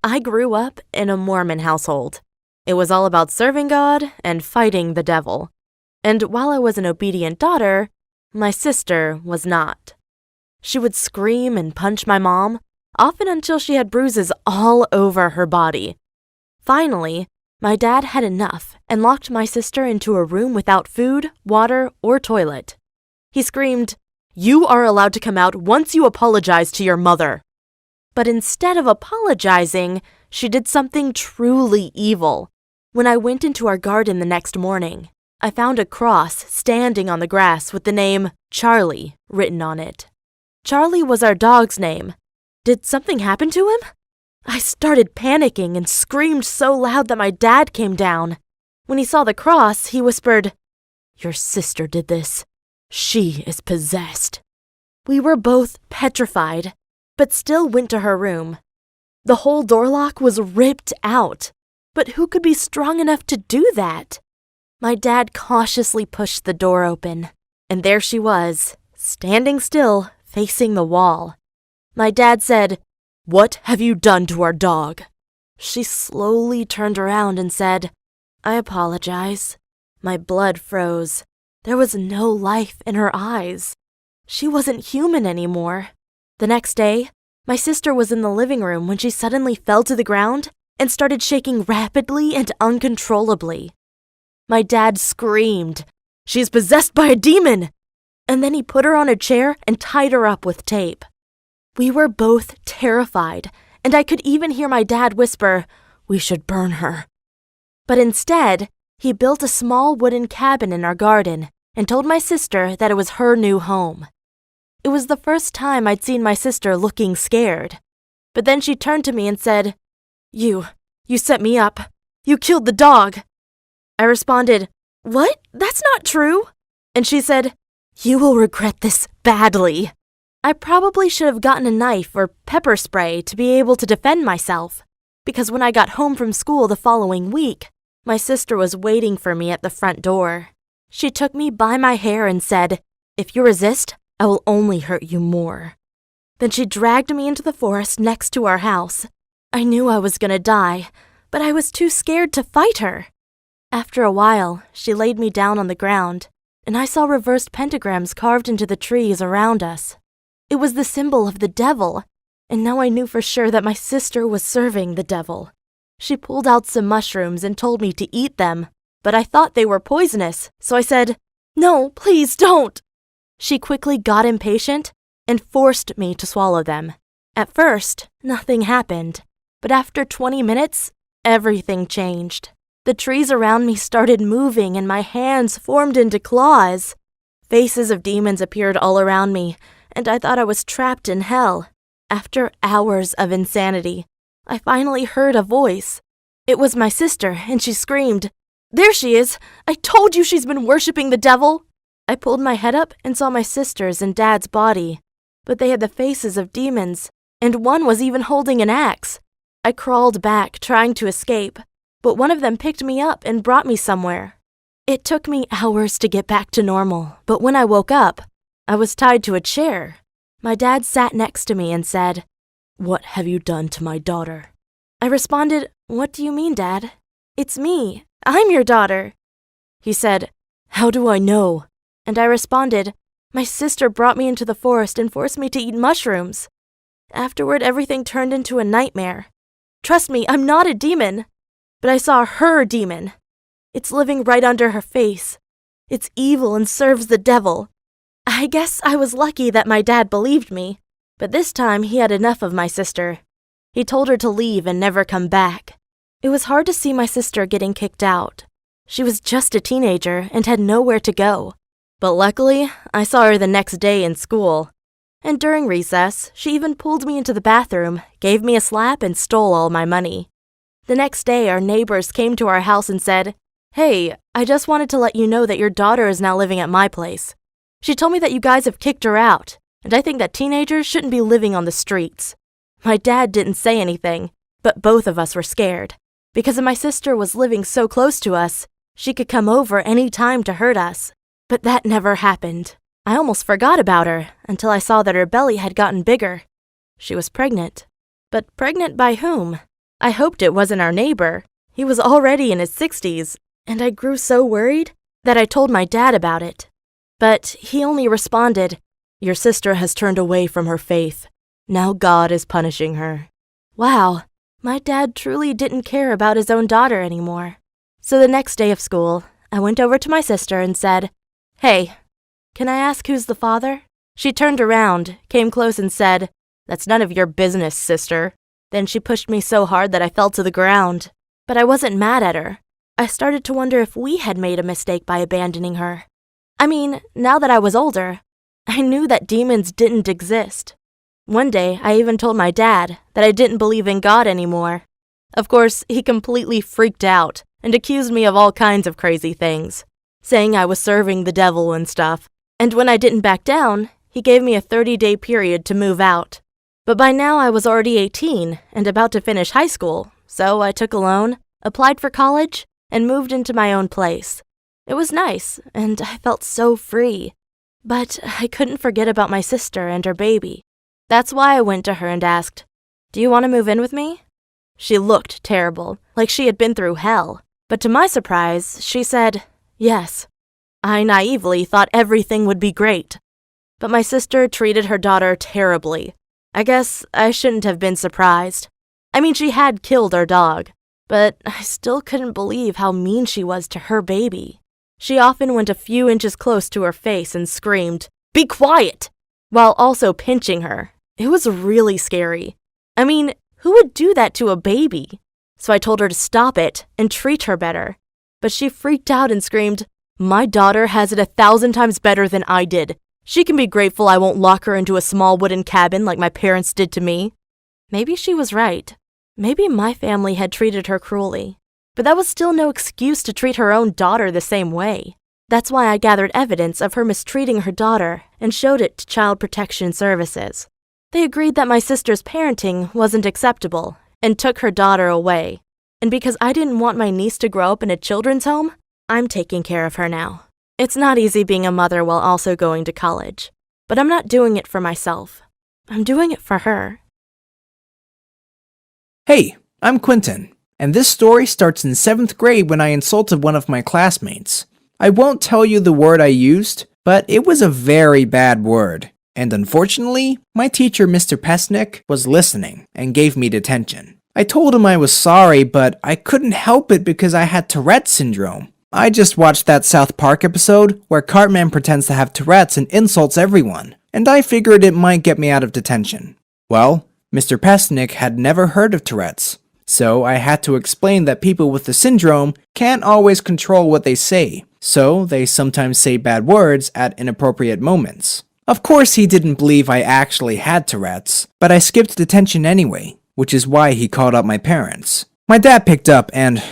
I grew up in a Mormon household. It was all about serving God and fighting the devil. And while I was an obedient daughter, my sister was not. She would scream and punch my mom, often until she had bruises all over her body. Finally, my dad had enough and locked my sister into a room without food, water, or toilet. He screamed, "You are allowed to come out once you apologize to your mother." But instead of apologizing, she did something truly evil. When I went into our garden the next morning, I found a cross standing on the grass with the name Charlie written on it. Charlie was our dog's name. Did something happen to him? I started panicking and screamed so loud that my dad came down. When he saw the cross, he whispered, "Your sister did this. She is possessed." We were both petrified, but still went to her room. The whole door lock was ripped out, but who could be strong enough to do that? My dad cautiously pushed the door open, and there she was, standing still, facing the wall. My dad said, "What have you done to our dog?" She slowly turned around and said, "I apologize." My blood froze. There was no life in her eyes. She wasn't human anymore. The next day, my sister was in the living room when she suddenly fell to the ground and started shaking rapidly and uncontrollably. My dad screamed, "She's possessed by a demon!" And then he put her on a chair and tied her up with tape. We were both terrified, and I could even hear my dad whisper, "We should burn her." But instead, he built a small wooden cabin in our garden and told my sister that it was her new home. It was the first time I'd seen my sister looking scared. But then she turned to me and said, You set me up. You killed the dog." I responded, "What? That's not true." And she said, "You will regret this badly." I probably should have gotten a knife or pepper spray to be able to defend myself, because when I got home from school the following week, my sister was waiting for me at the front door. She took me by my hair and said, "If you resist, I will only hurt you more." Then she dragged me into the forest next to our house. I knew I was gonna die, but I was too scared to fight her. After a while, she laid me down on the ground, and I saw reversed pentagrams carved into the trees around us. It was the symbol of the devil, and now I knew for sure that my sister was serving the devil. She pulled out some mushrooms and told me to eat them, but I thought they were poisonous, so I said, "No, please don't." She quickly got impatient and forced me to swallow them. At first, nothing happened, but after 20 minutes, everything changed. The trees around me started moving and my hands formed into claws. Faces of demons appeared all around me, and I thought I was trapped in hell. After hours of insanity, I finally heard a voice. It was my sister, and she screamed, "There she is! I told you she's been worshipping the devil!" I pulled my head up and saw my sister's and Dad's body, but they had the faces of demons, and one was even holding an axe. I crawled back, trying to escape, but one of them picked me up and brought me somewhere. It took me hours to get back to normal, but when I woke up, I was tied to a chair. My dad sat next to me and said, "What have you done to my daughter?" I responded, "What do you mean, Dad? It's me. I'm your daughter." He said, "How do I know?" And I responded, "My sister brought me into the forest and forced me to eat mushrooms. Afterward, everything turned into a nightmare. Trust me, I'm not a demon, but I saw her demon. It's living right under her face. It's evil and serves the devil." I guess I was lucky that my dad believed me, but this time he had enough of my sister. He told her to leave and never come back. It was hard to see my sister getting kicked out. She was just a teenager and had nowhere to go. But luckily, I saw her the next day in school. And during recess, she even pulled me into the bathroom, gave me a slap, and stole all my money. The next day, our neighbors came to our house and said, "Hey, I just wanted to let you know that your daughter is now living at my place. She told me that you guys have kicked her out, and I think that teenagers shouldn't be living on the streets." My dad didn't say anything, but both of us were scared. Because my sister was living so close to us, she could come over any time to hurt us. But that never happened. I almost forgot about her until I saw that her belly had gotten bigger. She was pregnant. But pregnant by whom? I hoped it wasn't our neighbor. He was already in his 60s, and I grew so worried that I told my dad about it. But he only responded, "Your sister has turned away from her faith. Now God is punishing her." Wow, my dad truly didn't care about his own daughter anymore. So the next day of school, I went over to my sister and said, "Hey, can I ask who's the father?" She turned around, came close and said, "That's none of your business, sister." Then she pushed me so hard that I fell to the ground. But I wasn't mad at her. I started to wonder if we had made a mistake by abandoning her. I mean, now that I was older, I knew that demons didn't exist. One day, I even told my dad that I didn't believe in God anymore. Of course, he completely freaked out and accused me of all kinds of crazy things, saying I was serving the devil and stuff. And when I didn't back down, he gave me a 30-day period to move out. But by now I was already 18 and about to finish high school, so I took a loan, applied for college, and moved into my own place. It was nice, and I felt so free. But I couldn't forget about my sister and her baby. That's why I went to her and asked, "Do you want to move in with me?" She looked terrible, like she had been through hell. But to my surprise, she said, "Yes." I naively thought everything would be great. But my sister treated her daughter terribly. I guess I shouldn't have been surprised. I mean, she had killed our dog, but I still couldn't believe how mean she was to her baby. She often went a few inches close to her face and screamed, "Be quiet!" while also pinching her. It was really scary. I mean, who would do that to a baby? So I told her to stop it and treat her better. But she freaked out and screamed, "My daughter has it 1,000 times better than I did. She can be grateful I won't lock her into a small wooden cabin like my parents did to me." Maybe she was right. Maybe my family had treated her cruelly. But that was still no excuse to treat her own daughter the same way. That's why I gathered evidence of her mistreating her daughter and showed it to Child Protection Services. They agreed that my sister's parenting wasn't acceptable and took her daughter away. And because I didn't want my niece to grow up in a children's home, I'm taking care of her now. It's not easy being a mother while also going to college. But I'm not doing it for myself. I'm doing it for her. Hey, I'm Quentin, and this story starts in 7th grade when I insulted one of my classmates. I won't tell you the word I used, but it was a very bad word. And unfortunately, my teacher, Mr. Pesnick, was listening and gave me detention. I told him I was sorry, but I couldn't help it because I had Tourette's syndrome. I just watched that South Park episode where Cartman pretends to have Tourette's and insults everyone, and I figured it might get me out of detention. Well, Mr. Pesnick had never heard of Tourette's, so I had to explain that people with the syndrome can't always control what they say, so they sometimes say bad words at inappropriate moments. Of course he didn't believe I actually had Tourette's, but I skipped detention anyway, which is why he called up my parents. My dad picked up and...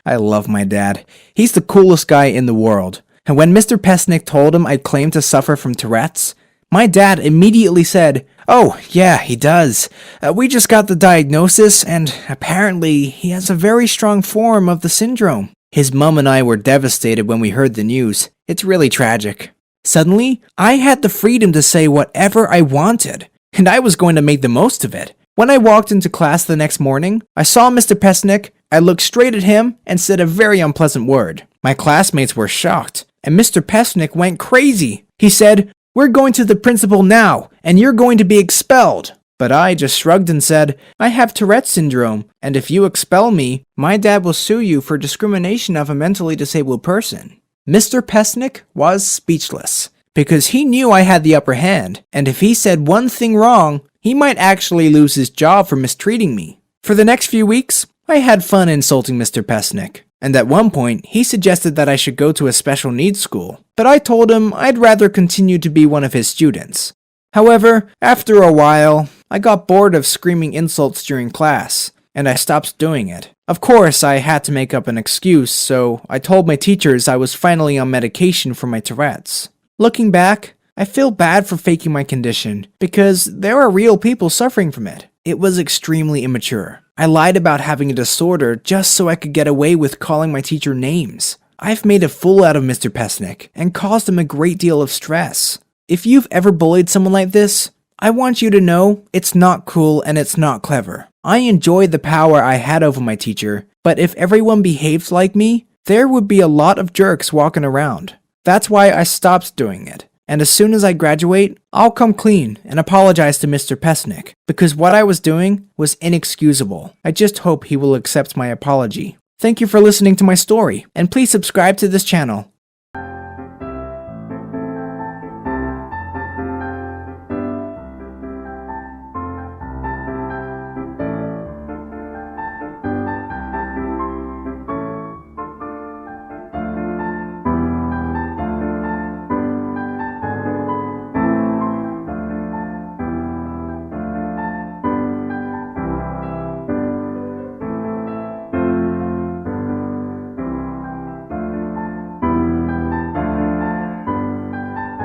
I love my dad. He's the coolest guy in the world. And when Mr. Pesnick told him I'd claimed to suffer from Tourette's, my dad immediately said, "Oh, yeah, he does. We just got the diagnosis, and apparently he has a very strong form of the syndrome." His mom and I were devastated when we heard the news. It's really tragic. Suddenly, I had the freedom to say whatever I wanted, and I was going to make the most of it. When I walked into class the next morning, I saw Mr. Pesnick, I looked straight at him, and said a very unpleasant word. My classmates were shocked, and Mr. Pesnick went crazy. He said, "We're going to the principal now, and you're going to be expelled." But I just shrugged and said, "I have Tourette's syndrome, and if you expel me, my dad will sue you for discrimination of a mentally disabled person." Mr. Pesnick was speechless, because he knew I had the upper hand, and if he said one thing wrong, he might actually lose his job for mistreating me. For the next few weeks, I had fun insulting Mr. Pesnick, and at one point, he suggested that I should go to a special needs school, but I told him I'd rather continue to be one of his students. However, after a while, I got bored of screaming insults during class, and I stopped doing it. Of course, I had to make up an excuse, so I told my teachers I was finally on medication for my Tourette's. Looking back, I feel bad for faking my condition, because there are real people suffering from it. It was extremely immature. I lied about having a disorder just so I could get away with calling my teacher names. I've made a fool out of Mr. Pesnick and caused him a great deal of stress. If you've ever bullied someone like this, I want you to know it's not cool and it's not clever. I enjoyed the power I had over my teacher, but if everyone behaved like me, there would be a lot of jerks walking around. That's why I stopped doing it. And as soon as I graduate, I'll come clean and apologize to Mr. Pesnick, because what I was doing was inexcusable. I just hope he will accept my apology. Thank you for listening to my story, and please subscribe to this channel.